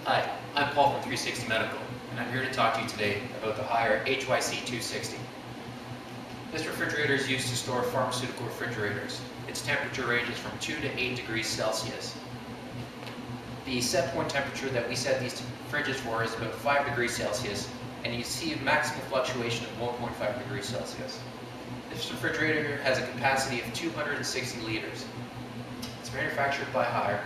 Hi, I'm Paul from 360 Medical, and I'm here to talk to you today about the Haier HYC-260. This refrigerator is used to store pharmaceutical refrigerators. Its temperature ranges from 2 to 8 degrees Celsius. The set point temperature that we set these fridges for is about 5 degrees Celsius, and you see a maximum fluctuation of 1.5 degrees Celsius. This refrigerator has a capacity of 260 liters. It's manufactured by Haier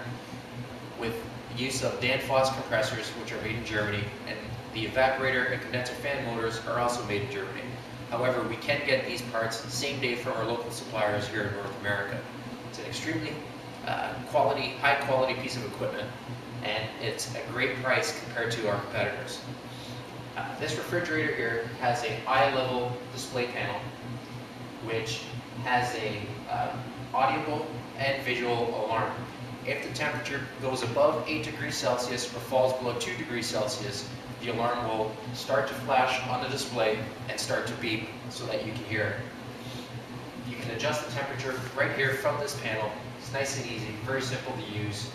with the use of Defrost compressors, which are made in Germany, and the evaporator and condenser fan motors are also made in Germany. However, we can get these parts same day from our local suppliers here in North America. It's an extremely high quality piece of equipment, and it's a great price compared to our competitors. This refrigerator here has an eye-level display panel, which has a audible and visual alarm. If the temperature goes above 8 degrees Celsius or falls below 2 degrees Celsius, the alarm will start to flash on the display and start to beep so that you can hear it. You can adjust the temperature right here from this panel. It's nice and easy, very simple to use.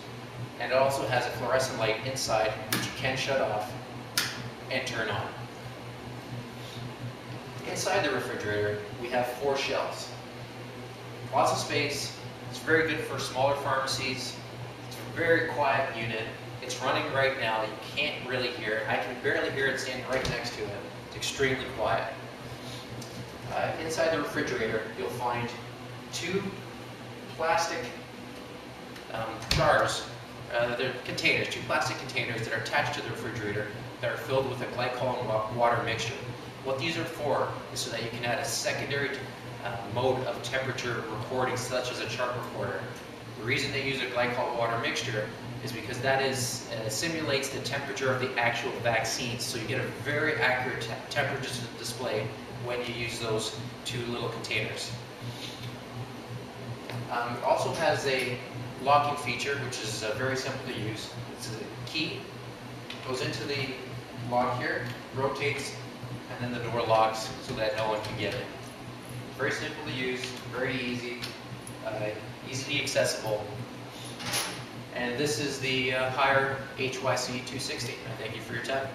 And it also has a fluorescent light inside, which you can shut off and turn on. Inside the refrigerator, we have 4 shelves. Lots of space. It's very good for smaller pharmacies. It's a very quiet unit. It's running right now. You can't really hear it. I can barely hear it standing right next to it. It's extremely quiet. Inside the refrigerator, you'll find 2 plastic jars. They're containers, 2 plastic containers that are attached to the refrigerator that are filled with a glycol and water mixture. What these are for is so that you can add a secondary mode of temperature recording, such as a chart recorder. The reason they use a glycol water mixture is because that simulates the temperature of the actual vaccine, so you get a very accurate temperature display when you use those 2 little containers. It also has a locking feature, which is very simple to use. It's a key, goes into the lock here, rotates, and then the door locks so that no one can get in. Very simple to use, very easy, easily accessible. And this is the Haier HYC-260. I thank you for your time.